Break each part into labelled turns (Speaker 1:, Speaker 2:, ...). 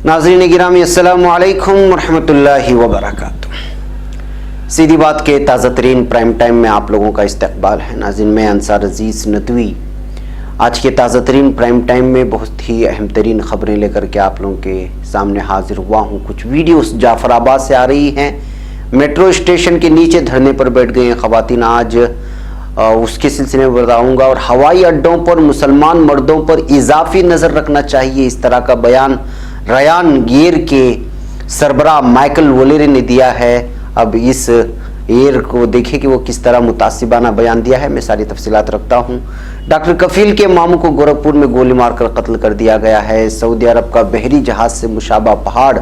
Speaker 1: नाज़रीन गिरामी अस्सलामु अलैकुम वरहमतुल्लाहि वबरकातुह। सीधी बात के ताज़ा तरीन प्राइम टाइम में आप लोगों का इस्तकबाल है। नाज़रीन मैं अंसार अजीज़ नदवी आज के ताज़ा तरीन प्राइम टाइम में बहुत ही अहम तरीन ख़बरें लेकर के आप लोगों के सामने हाजिर हुआ हूँ। कुछ वीडियोस जाफराबाद से आ रही हैं। मेट्रो स्टेशन के नीचे धरने पर बैठ गई हैं ख़वातीन, आज उसके सिलसिले में बताऊँगा। और हवाई अड्डों पर मुसलमान मर्दों पर इजाफी नज़र रखना चाहिए, इस तरह का बयान रयान गियर के सरबराह माइकल वोलेरे ने दिया है। अब इस एयर को देखिए कि वो किस तरह मुतासिबाना बयान दिया है। मैं सारी तफसीलात रखता हूँ। डॉक्टर कफील के मामू को गोरखपुर में गोली मारकर कत्ल कर दिया गया है। सऊदी अरब का बहरी जहाज से मुशाबा पहाड़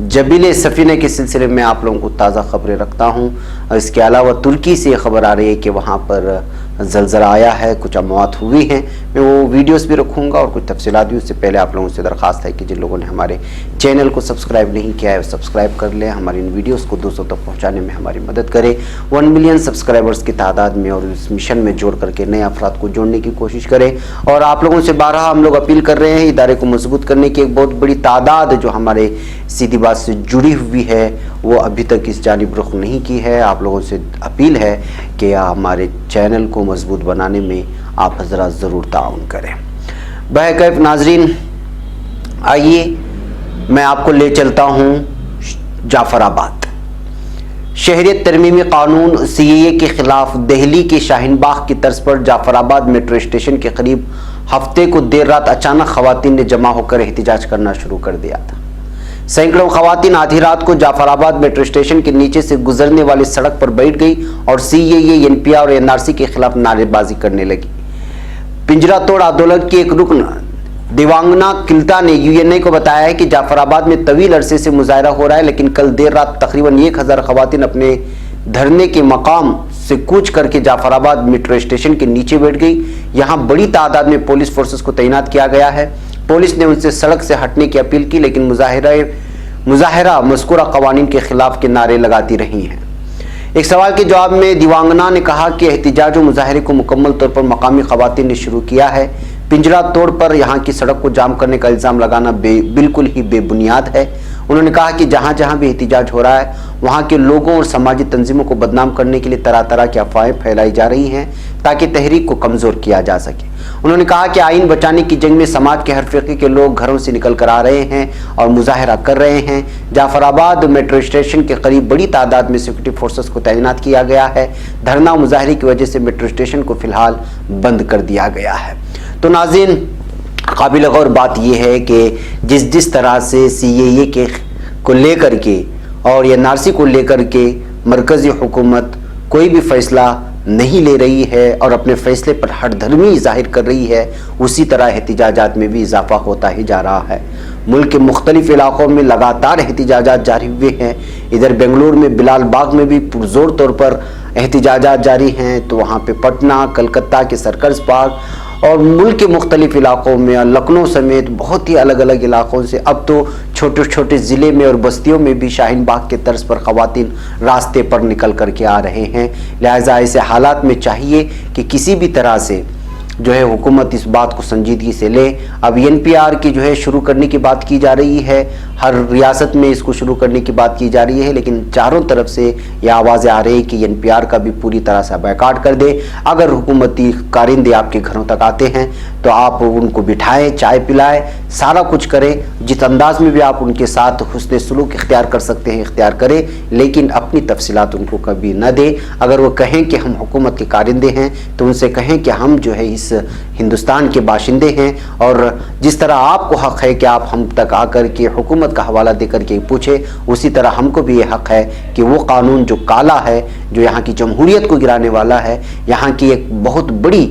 Speaker 1: जबीले सफीने के सिलसिले में आप लोगों को ताज़ा खबरें रखता हूँ। इसके अलावा तुर्की से खबर आ रही है कि वहाँ पर ज़लज़ला आया है, कुछ अमवात हुई हैं। मैं वो वीडियोस भी रखूँगा और कुछ तफसीलात भी। उससे पहले आप लोगों से दरख्वास्त है कि जिन लोगों ने हमारे चैनल को सब्सक्राइब नहीं किया है वो सब्सक्राइब कर लें। हमारी इन वीडियोस को 200 तक पहुँचाने में हमारी मदद करें। 1 मिलियन सब्सक्राइबर्स की तादाद में और इस मिशन में जोड़ करके नए अफराद को जोड़ने की कोशिश करें। और आप लोगों से बारहा हम लोग अपील कर रहे हैं, इदारे को मजबूत करने की एक बहुत बड़ी तादाद जो हमारे सीधी बात से जुड़ी हुई है वो अभी तक इस जानिब रुख नहीं की है। आप लोगों से अपील है कि हमारे चैनल को मजबूत बनाने में आप हजरात ज़रूर ताउन करें। बहरकैफ नाजरीन, आइए मैं आपको ले चलता हूँ जाफराबाद। शहरियत तरमीमी कानून CAA के खिलाफ दिल्ली के शाहीन बाग की तर्ज पर जाफराबाद मेट्रो स्टेशन के करीब हफ्ते को देर रात अचानक खवातीन ने जमा होकर एहतिजाज करना शुरू कर दिया था। सैकड़ों खवातीन आधी रात को जाफराबाद मेट्रो स्टेशन के नीचे से गुजरने वाली सड़क पर बैठ गई और CAA, NPR और NRC के खिलाफ नारेबाजी करने लगी। पिंजरा तोड़ आंदोलन की एक रुकन दिवांगना किल्ता ने UNA को बताया है कि जाफराबाद में तवील अरसे से मुजाहरा हो रहा है, लेकिन कल देर रात तकरीबन 1000 खवातीन अपने धरने के मकाम से कूच करके जाफराबाद मेट्रो स्टेशन के नीचे बैठ गई। यहाँ बड़ी तादाद में पुलिस फोर्सेस को तैनात किया गया है। पुलिस ने उनसे सड़क से हटने की अपील की, लेकिन मुजाहिरा मज़कूरा कवानीन के खिलाफ के नारे लगाती रही हैं। एक सवाल के जवाब में दिवांगना ने कहा कि एहतिजाज और मुजाहरे को मुकम्मल तौर पर मकामी खवातीन ने शुरू किया है। पिंजरा तोड़ पर यहाँ की सड़क को जाम करने का इल्ज़ाम लगाना बिल्कुल ही बेबुनियाद है। उन्होंने कहा कि जहाँ जहाँ भी एहतिजाज हो रहा है वहाँ के लोगों और समाजी तंजीमों को बदनाम करने के लिए तरह तरह की अफवाहें फैलाई जा रही हैं ताकि तहरीक को कमज़ोर किया जा सके। उन्होंने कहा कि आइन बचाने की जंग में समाज के हर फ़िक़े के लोग घरों से निकल कर आ रहे हैं और मुजाहरा कर रहे हैं। जाफराबाद मेट्रो स्टेशन के करीब बड़ी तादाद में सिक्योरिटी फोर्सेस को तैनात किया गया है। धरना मुजाहरे की वजह से मेट्रो स्टेशन को फ़िलहाल बंद कर दिया गया है। तो नाज़रीन, काबिल गौर बात यह है कि जिस तरह से CAA को लेकर के और NRC को लेकर के मरकज़ी हुकूमत कोई भी फ़ैसला नहीं ले रही है और अपने फ़ैसले पर हठधर्मी ज़ाहिर कर रही है, उसी तरह एहतिजाजात में भी इजाफा होता ही जा रहा है। मुल्क के मुख्तलिफ इलाक़ों में लगातार एहतिजाजात जारी हुए हैं। इधर बेंगलुरु में बिलाल बाग में भी पुरज़ोर तौर पर एहतिजाजात जारी हैं, तो वहाँ पे पटना, कलकत्ता के सर्कस पार्क और मुल्क के मुख्तलिफ इलाक़ों में, लखनऊ समेत बहुत ही अलग अलग इलाक़ों से अब तो छोटे छोटे ज़िले में और बस्तियों में भी शाहीन बाग के तर्ज पर ख़वातीन रास्ते पर निकल कर के आ रहे हैं। लिहाजा ऐसे हालात में चाहिए कि किसी भी तरह से जो है हुकूमत इस बात को संजीदगी से ले। अब NPR की जो है शुरू करने की बात की जा रही है, हर रियासत में इसको शुरू करने की बात की जा रही है, लेकिन चारों तरफ से ये आवाज़ें आ रही है कि NPR का भी पूरी तरह से बायकाट कर दे। अगर हुकूमती कारिंदे आपके घरों तक आते हैं तो आप उनको बिठाएं, चाय पिलाएं, सारा कुछ करें। जिस अंदाज में भी आप उनके साथ हुस्न सलूक इख्तियार कर सकते हैं इख्तियार करें, लेकिन अपनी तफसीलात उनको कभी न दें। अगर वो कहें कि हम हुकूमत के कारिंदे हैं तो उनसे कहें कि हम जो है इस हिंदुस्तान के बाशिंदे हैं और जिस तरह आपको हक़ है कि आप हम तक आकर के हुकूमत का हवाला देकर के पूछे, उसी तरह हमको भी ये हक़ है कि वो कानून जो काला है, जो यहाँ की जमहूरियत को गिराने वाला है, यहाँ की एक बहुत बड़ी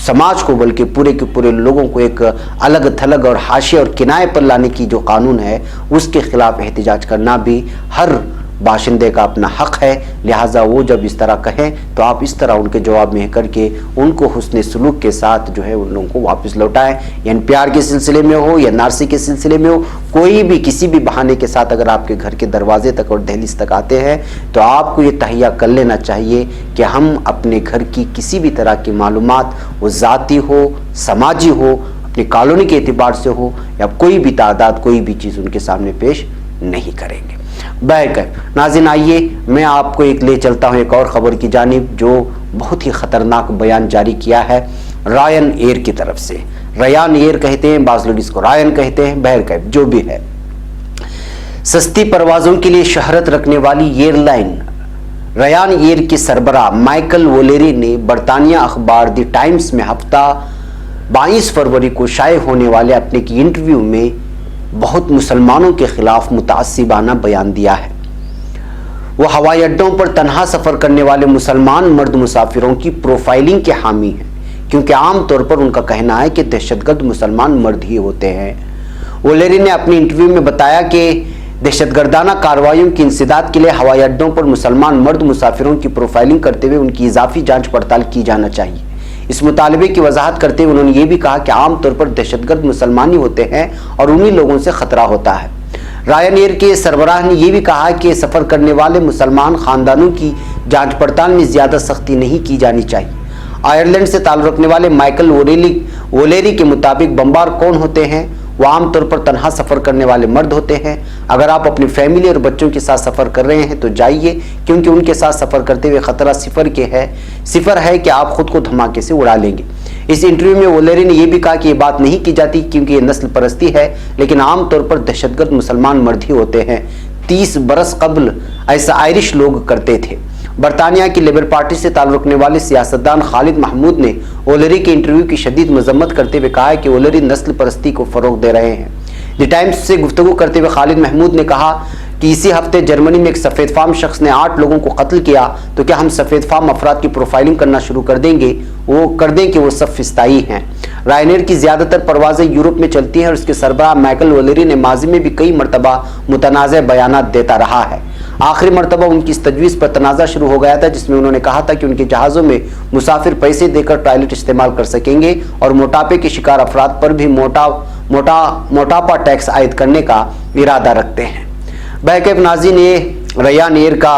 Speaker 1: समाज को बल्कि पूरे के पूरे लोगों को एक अलग थलग और हाशिए और किनाए पर लाने की जो कानून है उसके खिलाफ एहतिजाज करना भी हर बाशिंदे का अपना हक़ है। लिहाजा वो जब इस तरह कहें तो आप इस तरह उनके जवाब में करके उनको हुस्न सलूक के साथ जो है उन लोगों को वापस लौटाएं। NPR के सिलसिले में हो या NRC के सिलसिले में हो, कोई भी किसी भी बहाने के साथ अगर आपके घर के दरवाजे तक और दहलीज तक आते हैं तो आपको ये तहिया कर लेना चाहिए कि हम अपने घर की किसी भी तरह की मालूमात, वो ज़ाती हो, समाजी हो, अपनी कॉलोनी के एतबार से हो या कोई भी तादाद, कोई भी चीज़ उनके सामने पेश नहीं करेंगे। बहरकैफ नाज़रीन, आइए मैं आपको एक ले चलता हूँ एक और ख़बर की जानिब जो बहुत ही ख़तरनाक बयान जारी किया है रायन एयर की तरफ से। रयान एयर कहते हैं, बाज़ लोग इसको रायन कहते हैं, बहरकैफ जो भी है। सस्ती परवाज़ों के लिए शहरत रखने वाली एयरलाइन रयान एयर के सरबराह माइकल वोलेरी ने बरतानिया अखबार द टाइम्स में हफ्ता 22 फरवरी को शाये होने वाले अपने की इंटरव्यू में बहुत मुसलमानों के खिलाफ मुतासिबाना बयान दिया है। वो हवाई अड्डों पर तनहा सफ़र करने वाले मुसलमान मर्द मुसाफिरों की प्रोफाइलिंग के हामी हैं, क्योंकि आम तौर पर उनका कहना है कि दहशतगर्द मुसलमान मर्द ही होते हैं। वोलेरी ने अपनी इंटरव्यू में बताया कि दहशतगर्दाना कार्रवाइयों की इंसदाद के लिए हवाई अड्डों पर मुसलमान मर्द मुसाफिरों की प्रोफाइलिंग करते हुए उनकी इजाफी जांच पड़ताल की जाना चाहिए। इस मुतालबे की वजाहत करते हुए उन्होंने ये भी कहा कि आम तौर पर दहशतगर्द मुसलमान ही होते हैं और उन्हीं लोगों से खतरा होता है। रायन एयर के सरबराह ने यह भी कहा कि सफ़र करने वाले मुसलमान ख़ानदानों की जांच पड़ताल में ज़्यादा सख्ती नहीं की जानी चाहिए। आयरलैंड से ताल्लुक़ रखने वाले माइकल वोलेरी के मुताबिक बमबार कौन होते हैं? वो आमतौर पर तनहा सफ़र करने वाले मर्द होते हैं। अगर आप अपनी फैमिली और बच्चों के साथ सफ़र कर रहे हैं तो जाइए, क्योंकि उनके साथ सफ़र करते हुए ख़तरा सिफर है कि आप खुद को धमाके से उड़ा लेंगे। इस इंटरव्यू में वोलेरी ने यह भी कहा कि ये बात नहीं की जाती क्योंकि ये नस्ल परस्ती है, लेकिन आमतौर पर दहशतगर्द मुसलमान मर्द ही होते हैं। 30 बरस कबल ऐसा आयरिश लोग करते थे। बरतानिया की लेबर पार्टी से ताल्लुक़ रखने वाले सियासतदान खालिद महमूद ने वोलेरी के इंटरव्यू की शदीद मजम्मत करते हुए कहा है कि वोलेरी नस्ल परस्ती को फ़रोग़ दे रहे हैं। द टाइम्स से गुफ्तगू करते हुए खालिद महमूद ने कहा कि इसी हफ्ते जर्मनी में एक सफ़ेद फाम शख्स ने 8 लोगों को कत्ल किया, तो क्या हम सफ़ेद फाम अफराद की प्रोफाइलिंग करना शुरू कर दें कि वो सब फिस्ताई हैं। रायनेर की ज़्यादातर परवाज़ें यूरोप में चलती हैं और उसके सरबराह माइकल वोलेरी ने माजी में भी कई मरतबा मुतनाज़ बयानात देता रहा है। आखिरी मरतबा उनकी इस तजवीज़ पर तनाज़ा शुरू हो गया था, जिसमें उन्होंने कहा था कि उनके जहाज़ों में मुसाफिर पैसे देकर टॉयलेट इस्तेमाल कर सकेंगे और मोटापे के शिकार अफराद पर भी मोटापा टैक्स आयद करने का इरादा रखते हैं। बहरकैफ नाज़रीन, ये रयान एयर का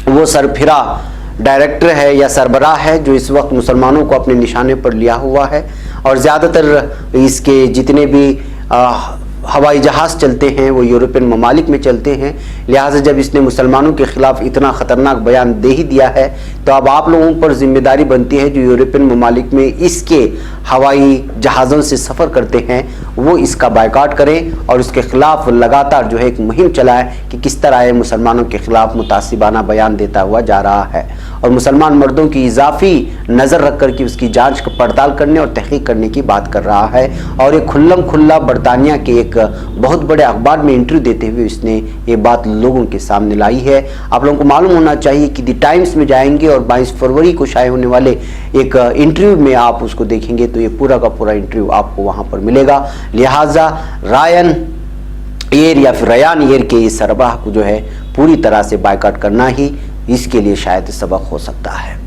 Speaker 1: वो सरफिरा डायरेक्टर है या सरबराह है जो इस वक्त मुसलमानों को अपने निशाने पर लिया हुआ है, और ज़्यादातर इसके जितने भी हवाई जहाज़ चलते हैं वो यूरोपियन ममालिक में चलते हैं। लिहाजा जब इसने मुसलमानों के ख़िलाफ़ इतना ख़तरनाक बयान दे ही दिया है तो अब आप लोगों पर ज़िम्मेदारी बनती है जो यूरोपियन ममालिक में इसके हवाई जहाज़ों से सफ़र करते हैं वो इसका बायकॉट करें और इसके ख़िलाफ़ लगातार जो है एक मुहिम चलाएं कि किस तरह ये मुसलमानों के ख़िलाफ़ मुतासिबाना बयान देता हुआ जा रहा है और मुसलमान मर्दों की इजाफी नज़र रख कर के उसकी जाँच पड़ताल करने और तहक़ीक़ करने की बात कर रहा है। और ये खुल्लम खुल्ला बरतानिया के एक बहुत बड़े अखबार में इंटरव्यू देते हुए इसने ये बात लोगों के सामने लाई है। आप लोगों को मालूम होना चाहिए कि द टाइम्स में जाएंगे और 22 फरवरी को शाये होने वाले एक इंटरव्यू में आप उसको देखेंगे तो ये पूरा का पूरा इंटरव्यू आपको वहाँ पर मिलेगा। लिहाजा रायन एयर या फिर रयान एयर के इस सरबराह को जो है पूरी तरह से बायकॉट करना ही इसके लिए शायद सबक हो सकता है।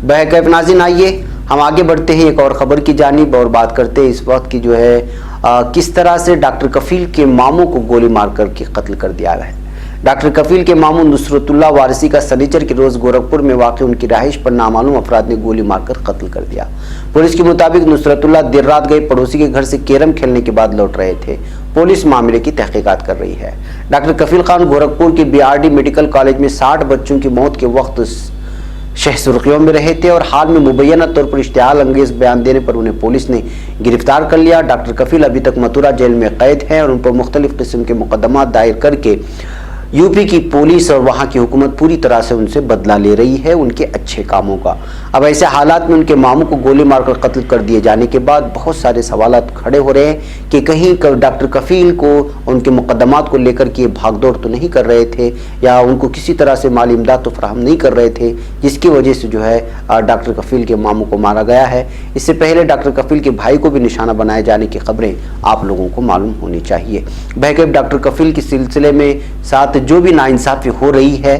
Speaker 1: बहरकैफ नाज़रीन, आइए हम आगे बढ़ते हैं एक और ख़बर की जानिब और बात करते हैं इस वक्त की जो है किस तरह से डॉक्टर कफील के मामू को गोली मार करके कत्ल कर दिया गया है। डॉक्टर कफील के मामू नुसरतुल्लाह वारसी का सनीचर के रोज़ गोरखपुर में वाक़ उनकी रहाइश पर नामालूम अफराद ने गोली मारकर कत्ल कर दिया। पुलिस के मुताबिक नुसरतुल्लाह देर रात गए पड़ोसी के घर से कैरम खेलने के बाद लौट रहे थे। पुलिस मामले की तहकीकात कर रही है। डॉक्टर कफील खान गोरखपुर के BRD मेडिकल कॉलेज में 60 बच्चों की मौत के वक्त शह सुर्खियों में रहे थे और हाल में मुबैना तौर पर इश्तिहाल अंगेज बयान देने पर उन्हें पुलिस ने गिरफ्तार कर लिया। डॉक्टर कफील अभी तक मथुरा जेल में कैद हैं और उन पर मुख्तलिफ किस्म के मुकदमा दायर करके यूपी की पुलिस और वहाँ की हुकूमत पूरी तरह से उनसे बदला ले रही है उनके अच्छे कामों का। अब ऐसे हालात में उनके मामू को गोली मारकर कत्ल कर दिए जाने के बाद बहुत सारे सवालात खड़े हो रहे हैं कि कहीं डॉक्टर कफील को उनके मुकदमात को लेकर के भागदौड़ तो नहीं कर रहे थे या उनको किसी तरह से माली इमदाद तो फराहम नहीं कर रहे थे जिसकी वजह से जो है डॉक्टर कफील के मामू को मारा गया है। इससे पहले डॉक्टर कफील के भाई को भी निशाना बनाए जाने की खबरें आप लोगों को मालूम होनी चाहिए। बहरकैफ डॉक्टर कफील के सिलसिले में साथ जो भी नाइंसाफ़ी हो रही है,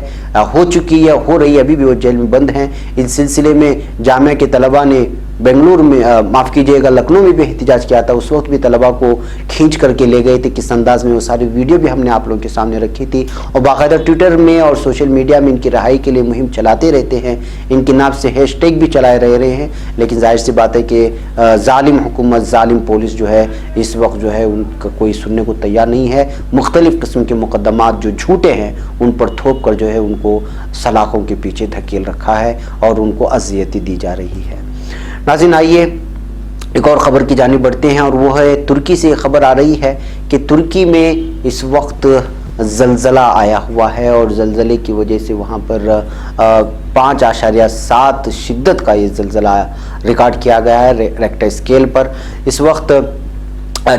Speaker 1: हो चुकी है, हो रही है, अभी भी वो जेल में बंद हैं। इस सिलसिले में जामिया के तलबा ने बेंगलुरु में माफ़ कीजिएगा लखनऊ में भी एहतजाज किया था, उस वक्त भी तलबा को खींच करके ले गए थे किस अंदाज में, वो सारी वीडियो भी हमने आप लोगों के सामने रखी थी। और बाकायदा ट्विटर में और सोशल मीडिया में इनकी रहाई के लिए मुहिम चलाते रहते हैं, इनके नाम से हैशटैग भी चलाए रहे हैं। लेकिन जाहिर सी बात है कि जालिम हुकूमत, जालिम पुलिस जो है इस वक्त जो है उनका कोई सुनने को तैयार नहीं है। मुख्तलिफ़ किस्म के मुकदमात जो झूठे हैं उन पर थोप कर जो है उनको सलाखों के पीछे धकेल रखा है और उनको अज़ियतें दी जा रही है। नाज़रीन, आइए एक और ख़बर की जानिब बढ़ते हैं, और वो है तुर्की से खबर आ रही है कि तुर्की में इस वक्त ज़लज़ला आया हुआ है और ज़लज़ले की वजह से वहाँ पर 5.7 शिद्दत का ये ज़लज़ला रिकॉर्ड किया गया है रेक्टर स्केल पर। इस वक्त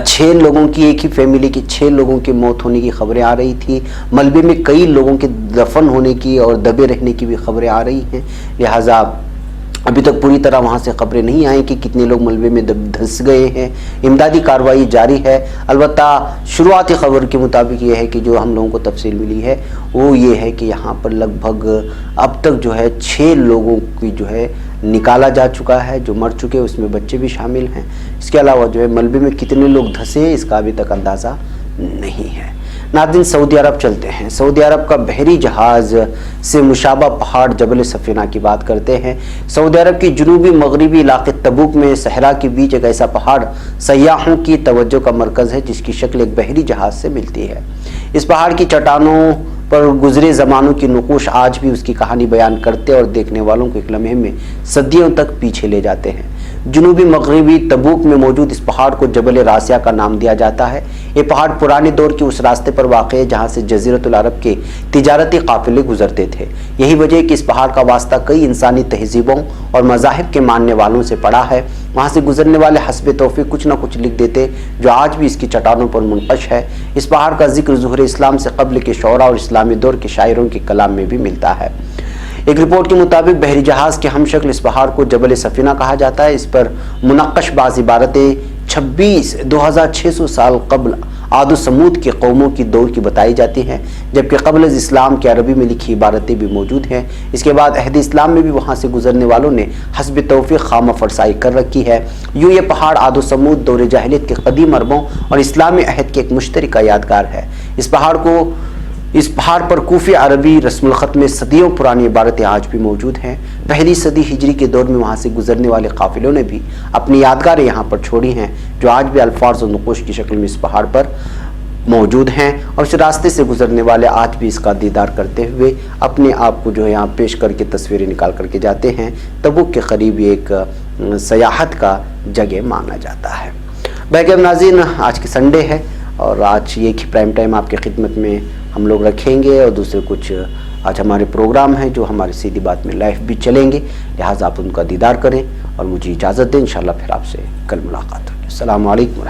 Speaker 1: 6 लोगों की, एक ही फैमिली की 6 लोगों की मौत होने की खबरें आ रही थी। मलबे में कई लोगों के दफन होने की और दबे रहने की भी खबरें आ रही हैं। लिहाजा अभी तक पूरी तरह वहाँ से खबरें नहीं आई कि कितने लोग मलबे में धंस गए हैं। इमदादी कार्रवाई जारी है। अलबत्ता शुरुआती खबर के मुताबिक ये है कि जो हम लोगों को तफसील मिली है वो ये है कि यहाँ पर लगभग अब तक जो है 6 लोगों की जो है निकाला जा चुका है जो मर चुके, उसमें बच्चे भी शामिल हैं। इसके अलावा जो है मलबे में कितने लोग धंसे हैं इसका अभी तक अंदाज़ा नहीं है। नाज़रीन, सऊदी अरब चलते हैं। सऊदी अरब का बहरी जहाज़ से मुशाबा पहाड़ जबल सफ़ीना की बात करते हैं। सऊदी अरब की जनूबी मगरबी इलाके तबूक में सहरा के बीच एक ऐसा पहाड़ सयाहों की तवज्जो का मरकज़ है जिसकी शक्ल एक बहरी जहाज़ से मिलती है। इस पहाड़ की चट्टानों पर गुजरे ज़मानों की नक़ूश आज भी उसकी कहानी बयान करते और देखने वालों को एक लम्हे में सदियों तक पीछे ले जाते हैं। जनूबी मगरबी तबूक में मौजूद इस पहाड़ को जबल रासिया का नाम दिया जाता है। ये पहाड़ पुराने दौर के उस रास्ते पर वाक़ है जहाँ से जज़ीरतुल अरब के तिजारती काफ़िले गुजरते थे। यही वजह है कि इस पहाड़ का वास्ता कई इंसानी तहजीबों और मज़ाहिब के मानने वालों से पड़ा है। वहाँ से गुजरने वाले हस्ब तौफ़ीक़ कुछ ना कुछ लिख देते जो आज भी इसकी चट्टानों पर मुनक़श है। इस पहाड़ का जिक्र ज़ुहूर इस्लाम से क़ब्ल के शौरा और इस्लामी दौर के शायरों के कलाम में भी मिलता है। एक रिपोर्ट के मुताबिक बहरी जहाज़ के हमशक्ल इस पहाड़ को जबल सफ़ीना कहा जाता है। इस पर मुनक़्क़श बाज़ इबारतें 26,600 साल कबल आदो समूद के कौमों की दौर की बताई जाती हैं, जबकि क़ब्ल इस्लाम के अरबी में लिखी इबारतें भी मौजूद हैं। इसके बाद अहद इस्लाम में भी वहाँ से गुजरने वालों ने हस्ब तौफ़ीक़ खामा फरसाई कर रखी है। यूँ ये पहाड़ आदो समूद दौर जाहिलियत के कदीम अरबों और इस्लामी अहद के एक मुश्तरका यादगार है। इस पहाड़ पर कूफ़ी अरबी रस्मुल ख़त में सदियों पुरानी इबारतें आज भी मौजूद हैं। पहली सदी हिजरी के दौर में वहाँ से गुजरने वाले काफ़िलों ने भी अपनी यादगारें यहाँ पर छोड़ी हैं जो आज भी अल्फाज और नक़ूश की शक्ल में इस पहाड़ पर मौजूद हैं और इस रास्ते से गुजरने वाले आज भी इसका दीदार करते हुए अपने आप को जो है यहाँ पेश करके तस्वीरें निकाल करके जाते हैं। तबूक के करीब एक सयाहत का जगह माना जाता है। बैगम नाज़रीन, आज की संडे है और आज ये कि प्राइम टाइम आपकी खिदमत में हम लोग रखेंगे और दूसरे कुछ आज हमारे प्रोग्राम हैं जो हमारी सीधी बात में लाइव भी चलेंगे, लिहाजा आप उनका दीदार करें और मुझे इजाज़त दें। इंशाअल्लाह फिर आपसे कल मुलाकात होगी। अस्सलामु अलैकुम।